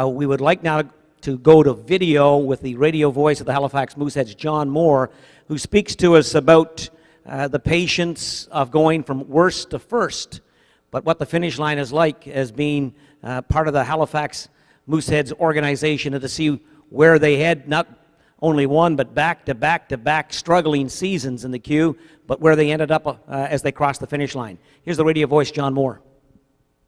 We would like now to go to video with the radio voice of the Halifax Mooseheads, John Moore, who speaks to us about the patience of going from worst to first, but what the finish line is like as being part of the Halifax Mooseheads organization, and to see where they head, not only one, but back-to-back struggling seasons in the queue, but where they ended up as they crossed the finish line. Here's the radio voice, John Moore.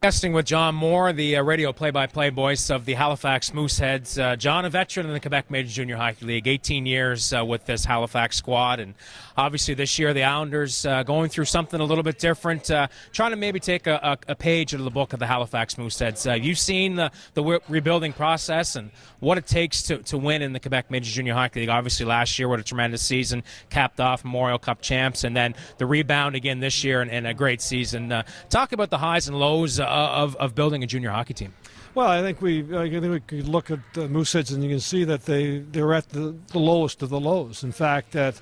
Guesting with John Moore, the radio play-by-play voice of the Halifax Mooseheads. John, a veteran in the Quebec Major Junior Hockey League, 18 years with this Halifax squad, and obviously this year the Islanders going through something a little bit different, trying to maybe take a page out of the book of the Halifax Mooseheads. You've seen the rebuilding process and what it takes to win in the Quebec Major Junior Hockey League. Obviously last year, what a tremendous season, capped off Memorial Cup champs, and then the rebound again this year and a great season. Talk about the highs and lows of building a junior hockey team. Well, I think we could look at the Mooseheads and you can see that they're at the lowest of the lows. In fact, at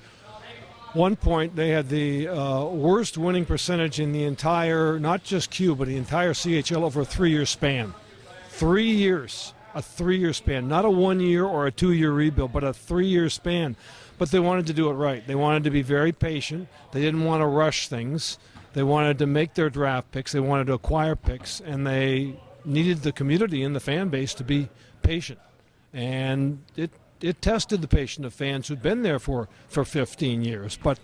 one point they had the worst winning percentage in the entire, not just Q, but the entire CHL over a 3-year span. 3 years, a 3-year span, not a 1-year or a 2-year rebuild, but a 3-year span. But they wanted to do it right. They wanted to be very patient. They didn't want to rush things. They wanted to make their draft picks. They wanted to acquire picks, and they needed the community and the fan base to be patient. And it tested the patience of fans who'd been there for 15 years. But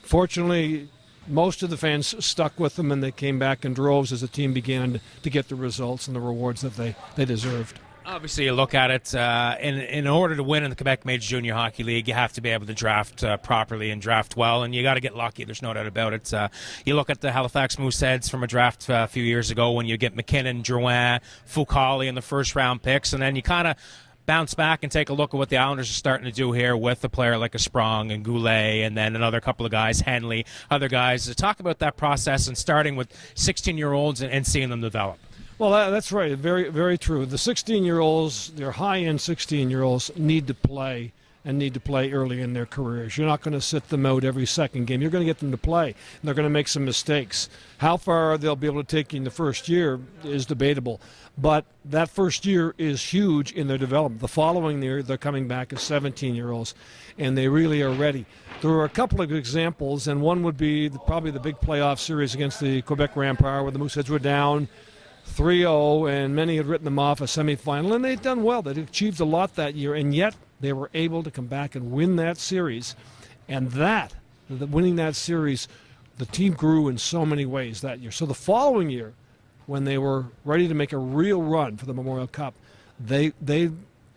fortunately, most of the fans stuck with them, and they came back in droves as the team began to get the results and the rewards that they deserved. Obviously, you look at it, in order to win in the Quebec Major Junior Hockey League, you have to be able to draft properly and draft well, and you got to get lucky. There's no doubt about it. You look at the Halifax Mooseheads from a draft a few years ago when you get McKinnon, Drouin, Foucault in the first-round picks, and then you kind of bounce back and take a look at what the Islanders are starting to do here with a player like a Sprong and Goulet, and then another couple of guys, Henley, other guys. Talk about that process and starting with 16-year-olds and seeing them develop. Well, that's right. Very, very true. The 16-year-olds, their high-end 16-year-olds, need to play and need to play early in their careers. You're not going to sit them out every second game. You're going to get them to play, and they're going to make some mistakes. How far they'll be able to take you in the first year is debatable, but that first year is huge in their development. The following year, they're coming back as 17-year-olds, and they really are ready. There are a couple of examples, and one would be probably the big playoff series against the Quebec Rampart, where the Mooseheads were down 3-0, and many had written them off a semifinal, and they'd done well. They'd achieved a lot that year, and yet they were able to come back and win that series. And winning that series, the team grew in so many ways that year. So the following year, when they were ready to make a real run for the Memorial Cup, they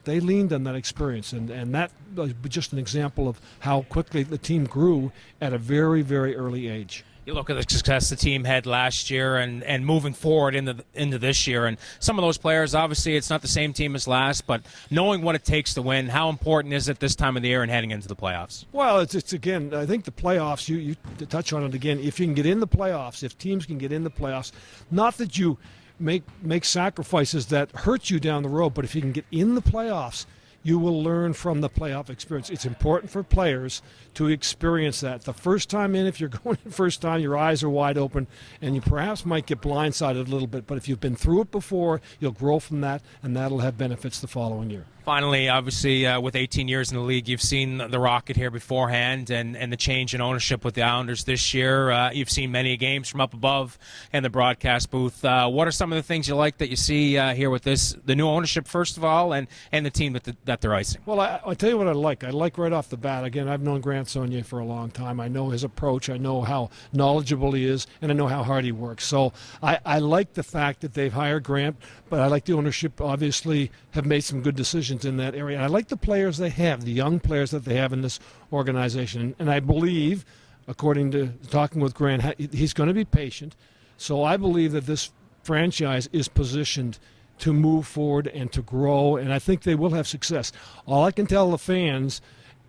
leaned on that experience, and that was just an example of how quickly the team grew at a very, very early age. You look at the success the team had last year and moving forward into this year, and some of those players, obviously it's not the same team as last, but knowing what it takes to win, how important is it this time of the year and heading into the playoffs? Well, it's again, I think the playoffs, you touch on it again, if you can get in the playoffs, if teams can get in the playoffs, not that you make sacrifices that hurt you down the road, but if you can get in the playoffs, you will learn from the playoff experience. It's important for players to experience that. The first time in, if you're going in first time, your eyes are wide open, and you perhaps might get blindsided a little bit. But if you've been through it before, you'll grow from that, and that'll have benefits the following year. Finally, obviously, with 18 years in the league, you've seen the Rocket here beforehand and the change in ownership with the Islanders this year. You've seen many games from up above in the broadcast booth. What are some of the things you like that you see here with the new ownership, first of all, and the team that they're icing? Well, I'll tell you what I like. I like right off the bat, again, I've known Grant Sonier for a long time. I know his approach. I know how knowledgeable he is, and I know how hard he works. So I like the fact that they've hired Grant, but I like the ownership, obviously, have made some good decisions in that area. And I like the players they have, the young players that they have in this organization. And I believe, according to talking with Grant, he's going to be patient. So I believe that this franchise is positioned to move forward and to grow, and I think they will have success. All I can tell the fans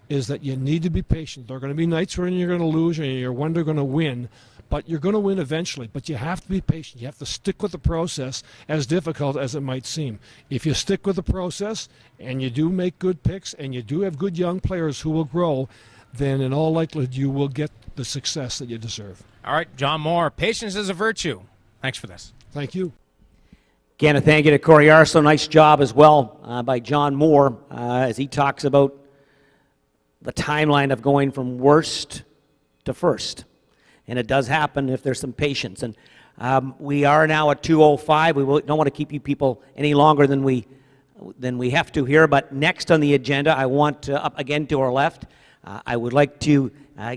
is that you need to be patient. There are going to be nights when you're going to lose and you're wondering going to win, but you're going to win eventually. But you have to be patient. You have to stick with the process, as difficult as it might seem. If you stick with the process and you do make good picks and you do have good young players who will grow, then in all likelihood you will get the success that you deserve. All right, John Moore, patience is a virtue. Thanks for this. Thank you. Again, a thank you to Corey Arso. Nice job as well by John Moore as he talks about the timeline of going from worst to first. And it does happen if there's some patience. And we are now at 2:05. Don't want to keep you people any longer than we have to here. But next on the agenda, I want up again to our left, I would like to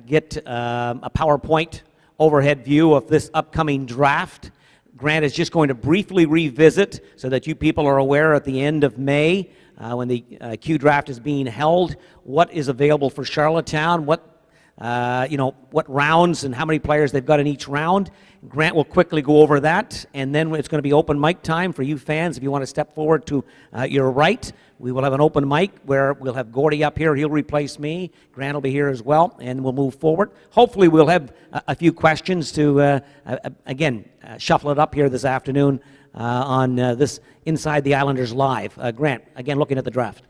get a PowerPoint overhead view of this upcoming draft. Grant is just going to briefly revisit so that you people are aware at the end of May when the Q draft is being held, what is available for Charlottetown, what rounds and how many players they've got in each round. Grant will quickly go over that, and then it's going to be open mic time for you fans. If you want to step forward to your right, we will have an open mic where we'll have Gordie up here. He'll replace me. Grant will be here as well, and we'll move forward. Hopefully we'll have a few questions to, shuffle it up here this afternoon on this Inside the Islanders Live. Grant, again, looking at the draft.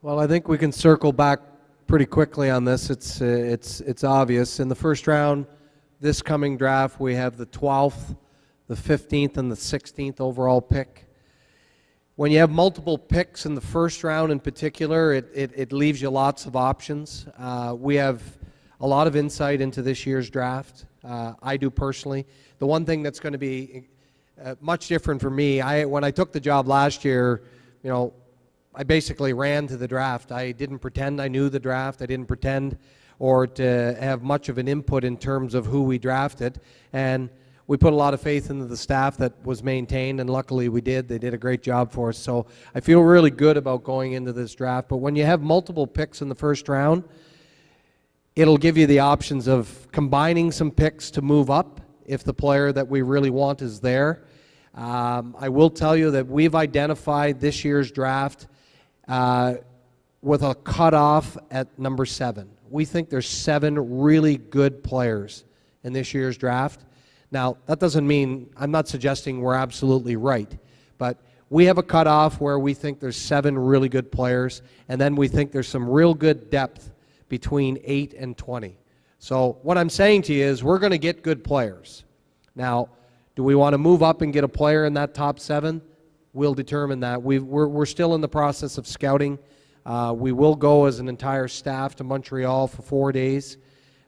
Well, I think we can circle back pretty quickly on this. It's obvious. In the first round, this coming draft, we have the 12th, the 15th, and the 16th overall pick. When you have multiple picks in the first round in particular, it leaves you lots of options. We have a lot of insight into this year's draft. I do personally. The one thing that's going to be much different for me, when I took the job last year, I basically ran to the draft. I didn't pretend I knew the draft. I didn't pretend or to have much of an input in terms of who we drafted. And we put a lot of faith into the staff that was maintained, and luckily we did. They did a great job for us. So I feel really good about going into this draft. But when you have multiple picks in the first round, it'll give you the options of combining some picks to move up if the player that we really want is there. I will tell you that we've identified this year's draft with a cutoff at number 7. We think there's 7 really good players in this year's draft. Now, that doesn't mean, I'm not suggesting we're absolutely right, but we have a cutoff where we think there's 7 really good players, and then we think there's some real good depth between 8 and 20. So what I'm saying to you is we're going to get good players. Now, do we want to move up and get a player in that top 7? We'll determine that. We're still in the process of scouting. We will go as an entire staff to Montreal for 4 days.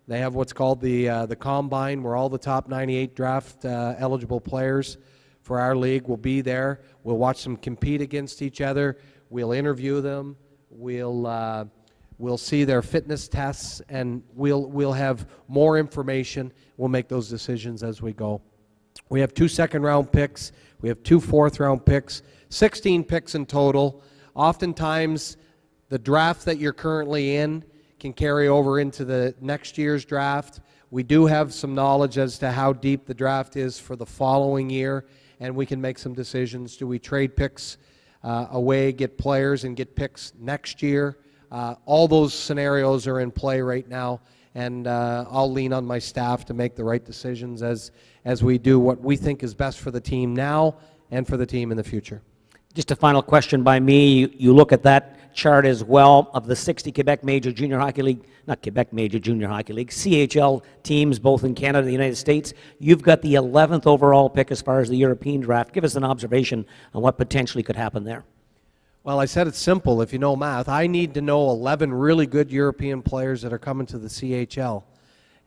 They have what's called the Combine, where all the top 98 draft eligible players for our league will be there. We'll watch them compete against each other. We'll interview them. We'll see their fitness tests, and we'll have more information. We'll make those decisions as we go. We have 2 second-round picks. We have 2 fourth-round picks, 16 picks in total. Oftentimes, the draft that you're currently in can carry over into the next year's draft. We do have some knowledge as to how deep the draft is for the following year, and we can make some decisions. Do we trade picks away, get players, and get picks next year? All those scenarios are in play right now, and I'll lean on my staff to make the right decisions as we do what we think is best for the team now and for the team in the future. Just a final question by me. You look at that chart as well of the 60 Quebec Major Junior Hockey League, not Quebec Major Junior Hockey League, CHL teams both in Canada and the United States. You've got the 11th overall pick as far as the European draft. Give us an observation on what potentially could happen there. Well, I said it's simple. If you know math, I need to know 11 really good European players that are coming to the CHL.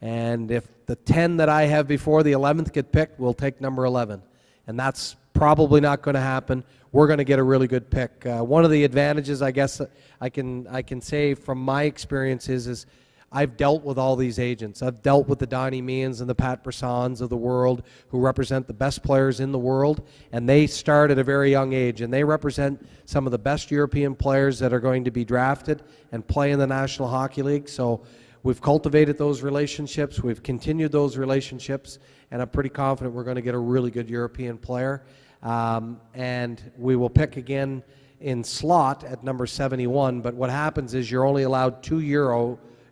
And if the 10 that I have before the 11th get picked, we'll take number 11. And that's probably not going to happen. We're going to get a really good pick. One of the advantages, I guess, I can say from my experiences is I've dealt with all these agents. I've dealt with the Donnie Meehan's and the Pat Bressons of the world who represent the best players in the world, and they start at a very young age, and they represent some of the best European players that are going to be drafted and play in the National Hockey League. So we've cultivated those relationships. We've continued those relationships, and I'm pretty confident we're going to get a really good European player. And we will pick again in slot at number 71, but what happens is you're only allowed 2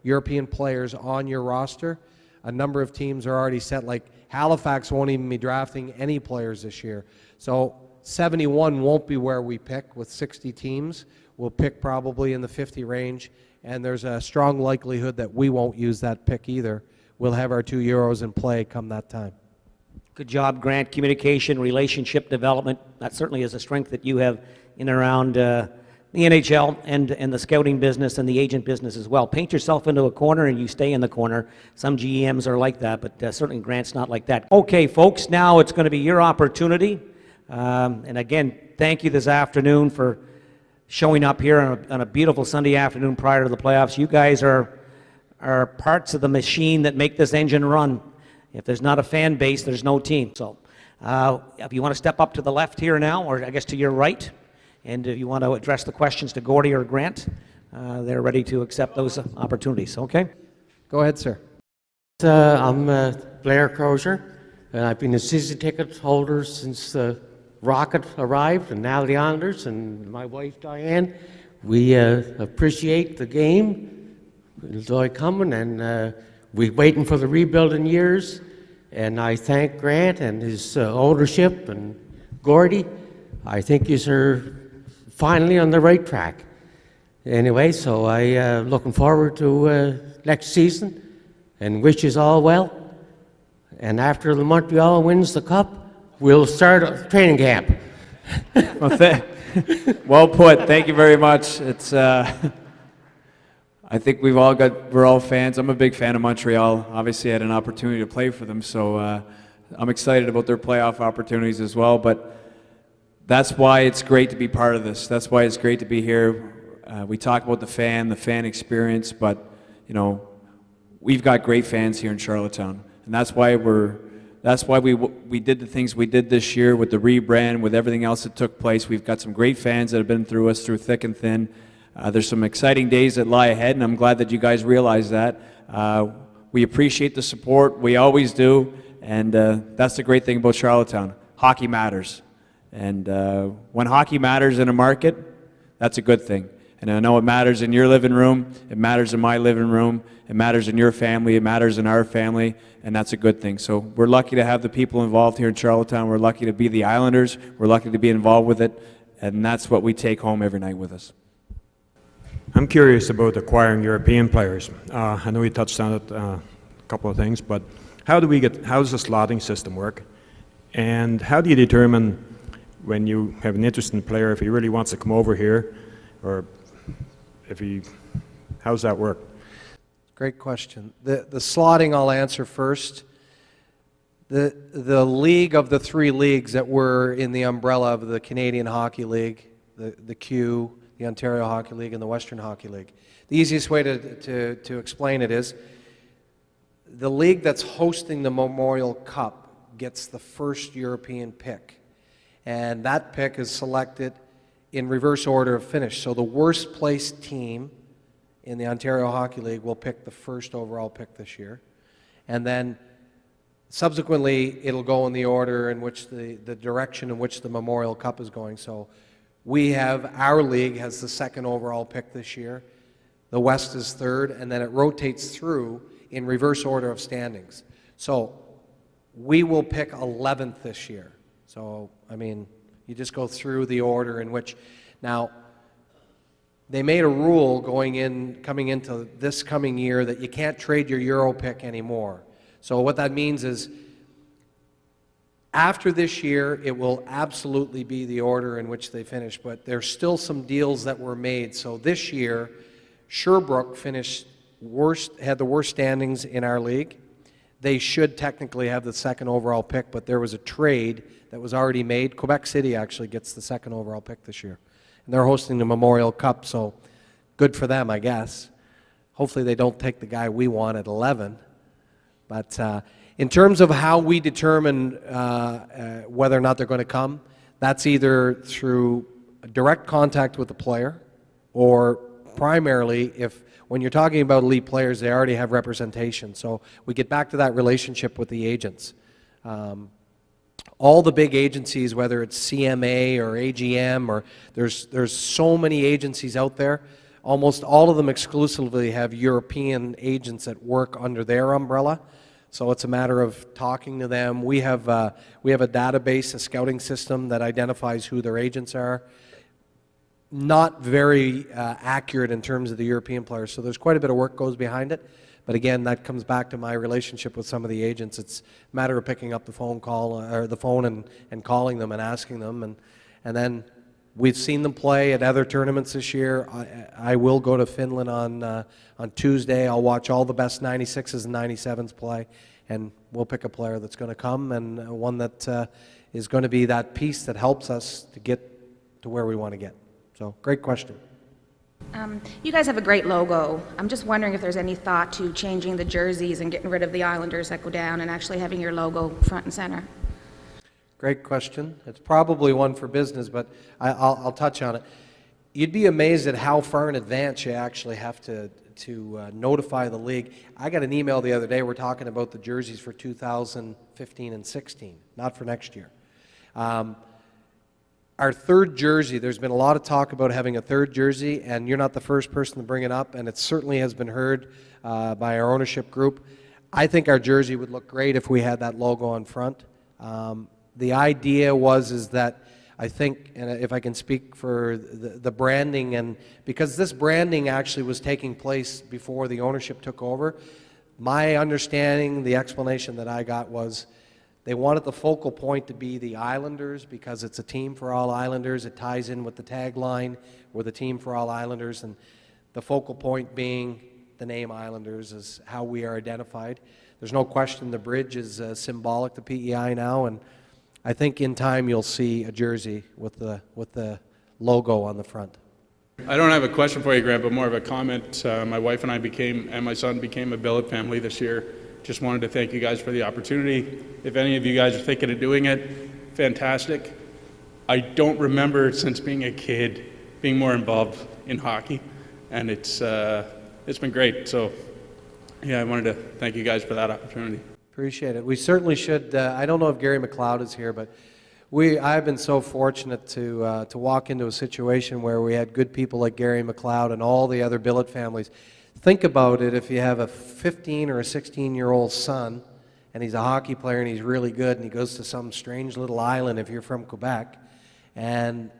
European players on your roster. A number of teams are already set, like Halifax won't even be drafting any players this year. So 71 won't be where we pick with 60 teams. We'll pick probably in the 50 range, and there's a strong likelihood that we won't use that pick either. We'll have our 2 Euros in play come that time. Good job, Grant. Communication, relationship development, that certainly is a strength that you have in and around the NHL and the scouting business and the agent business as well. Paint yourself into a corner and you stay in the corner. Some GMs are like that, but certainly Grant's not like that. Okay, folks, now it's going to be your opportunity. And again, thank you this afternoon for showing up here on a beautiful Sunday afternoon prior to the playoffs. You guys are parts of the machine that make this engine run. If there's not a fan base, there's no team. So if you want to step up to the left here now, or I guess to your right, and if you want to address the questions to Gordie or Grant, they're ready to accept those opportunities. Okay? Go ahead, sir. I'm Blair Crozier, and I've been a season ticket holder since the Rocket arrived, and now the Islanders, and my wife Diane. We appreciate the game, enjoy coming, and we're waiting for the rebuilding years. And I thank Grant and his ownership and Gordie. I think you're finally on the right track. Anyway, so I looking forward to next season and wish you all well. And after the Montreal wins the cup, we'll start a training camp. Well put. Thank you very much. It's I think we're all fans. I'm a big fan of Montreal. Obviously, I had an opportunity to play for them, so I'm excited about their playoff opportunities as well. But that's why it's great to be part of this. That's why it's great to be here. We talk about the fan experience, but we've got great fans here in Charlottetown, and that's why we did the things we did this year with the rebrand, with everything else that took place. We've got some great fans that have been through us through thick and thin. There's some exciting days that lie ahead, and I'm glad that you guys realize that. We appreciate the support. We always do, and that's the great thing about Charlottetown. Hockey matters, and when hockey matters in a market, that's a good thing. And I know it matters in your living room, it matters in my living room, it matters in your family, it matters in our family, and that's a good thing. So we're lucky to have the people involved here in Charlottetown. We're lucky to be the Islanders. We're lucky to be involved with it, and that's what we take home every night with us. I'm curious about acquiring European players. I know you touched on it, a couple of things, but how does the slotting system work? And how do you determine when you have an interesting player, if he really wants to come over here, or how does that work? Great question. The slotting I'll answer first. The league of the three leagues that were in the umbrella of the Canadian Hockey League, the Q, the Ontario Hockey League, and the Western Hockey League. The easiest way to explain it is the league that's hosting the Memorial Cup gets the first European pick, and that pick is selected in reverse order of finish. So the worst placed team in the Ontario Hockey League will pick the first overall pick this year, and then subsequently it'll go in the order in which the direction in which the Memorial Cup is going. So our league has the second overall pick this year, the West is third, and then it rotates through in reverse order of standings. So we will pick 11th this year. So, I mean, you just go through the order in which, now, they made a rule coming into this coming year that you can't trade your Euro pick anymore. So what that means is after this year, it will absolutely be the order in which they finish, but there's still some deals that were made. So this year, Sherbrooke had the worst standings in our league. They should technically have the second overall pick, but there was a trade that was already made. Quebec City actually gets the second overall pick this year. And they're hosting the Memorial Cup, so good for them, I guess. Hopefully they don't take the guy we want at 11. But in terms of how we determine whether or not they're going to come, that's either through direct contact with the player, or primarily when you're talking about elite players, they already have representation. So we get back to that relationship with the agents. All the big agencies, whether it's CMA or AGM, or there's so many agencies out there, almost all of them exclusively have European agents that work under their umbrella. So it's a matter of talking to them. We have a database, a scouting system that identifies who their agents are. Not very accurate in terms of the European players, so there's quite a bit of work goes behind it. But again, that comes back to my relationship with some of the agents. It's a matter of picking up the phone call or the phone and calling them and asking them, and then we've seen them play at other tournaments this year. I will go to Finland on Tuesday. I'll watch all the best 96s and 97s play, and we'll pick a player that's going to come and one that is going to be that piece that helps us to get to where we want to get. So, great question. You guys have a great logo. I'm just wondering if there's any thought to changing the jerseys and getting rid of the Islanders that go down and actually having your logo front and center. Great question. It's probably one for business, but I'll touch on it. You'd be amazed at how far in advance you actually have to notify the league. I got an email the other day. We're talking about the jerseys for 2015 and 16, not for next year. Our third jersey, there's been a lot of talk about having a third jersey, and you're not the first person to bring it up, and it certainly has been heard by our ownership group. I think our jersey would look great if we had that logo on front. The idea is that I think, and if I can speak for the branding, and because this branding actually was taking place before the ownership took over, my understanding, the explanation that I got was they wanted the focal point to be the Islanders because it's a team for all Islanders. It ties in with the tagline, we're the team for all Islanders, and the focal point being the name Islanders is how we are identified. There's no question the bridge is symbolic to PEI now, and I think in time you'll see a jersey with the logo on the front. I don't have a question for you, Grant, but more of a comment. My wife and I and my son became a billet family this year. Just wanted to thank you guys for the opportunity. If any of you guys are thinking of doing it, fantastic. I don't remember since being a kid being more involved in hockey, and it's been great. So, yeah, I wanted to thank you guys for that opportunity. Appreciate it. We certainly should. I don't know if Gary McLeod is here, but I've been so fortunate to walk into a situation where we had good people like Gary McLeod and all the other billet families. Think about it, if you have a 15 or a 16-year-old son and he's a hockey player and he's really good and he goes to some strange little island if you're from Quebec, and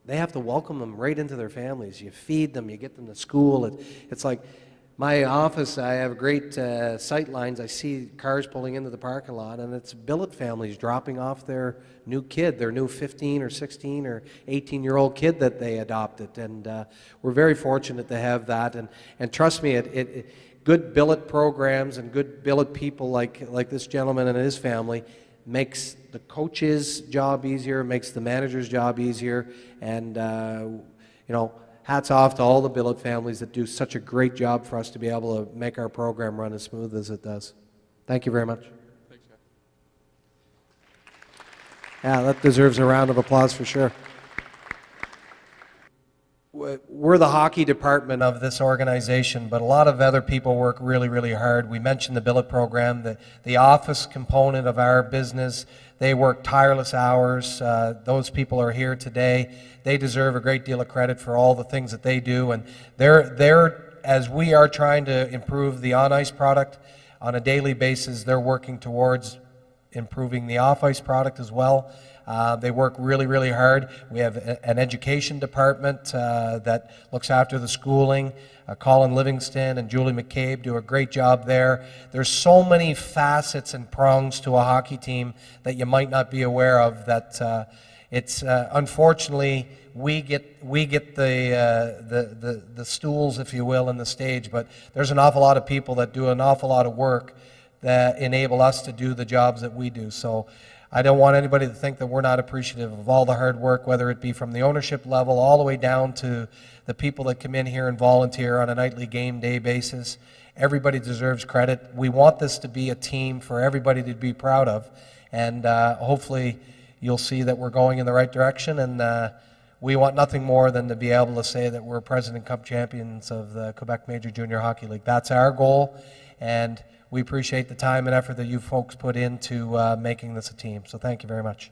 they have to welcome them right into their families. You feed them, you get them to school. It's like my office, I have great sight lines. I see cars pulling into the parking lot, and it's billet families dropping off their new kid, their new 15 or 16 or 18-year-old kid that they adopted. And we're very fortunate to have that. And trust me, good billet programs and good billet people like this gentleman and his family makes the coach's job easier, makes the manager's job easier, and hats off to all the billet families that do such a great job for us to be able to make our program run as smooth as it does. Thank you very much. Thanks, guys. Yeah, that deserves a round of applause for sure. We're the hockey department of this organization, but a lot of other people work really, really hard. We mentioned the billet program, the office component of our business. They work tireless hours. Those people are here today. They deserve a great deal of credit for all the things that they do. And they're as we are trying to improve the on-ice product on a daily basis, they're working towards improving the off-ice product as well. They work really, really hard. We have an education department that looks after the schooling. Colin Livingston and Julie McCabe do a great job there. There's so many facets and prongs to a hockey team that you might not be aware of that it's unfortunately we get the stools, if you will, and the stage, but there's an awful lot of people that do an awful lot of work that enable us to do the jobs that we do. So I don't want anybody to think that we're not appreciative of all the hard work, whether it be from the ownership level all the way down to the people that come in here and volunteer on a nightly game day basis. Everybody deserves credit. We want this to be a team for everybody to be proud of, and hopefully you'll see that we're going in the right direction, and we want nothing more than to be able to say that we're President Cup champions of the Quebec Major Junior Hockey League. That's our goal, and we appreciate the time and effort that you folks put into making this a team. So thank you very much.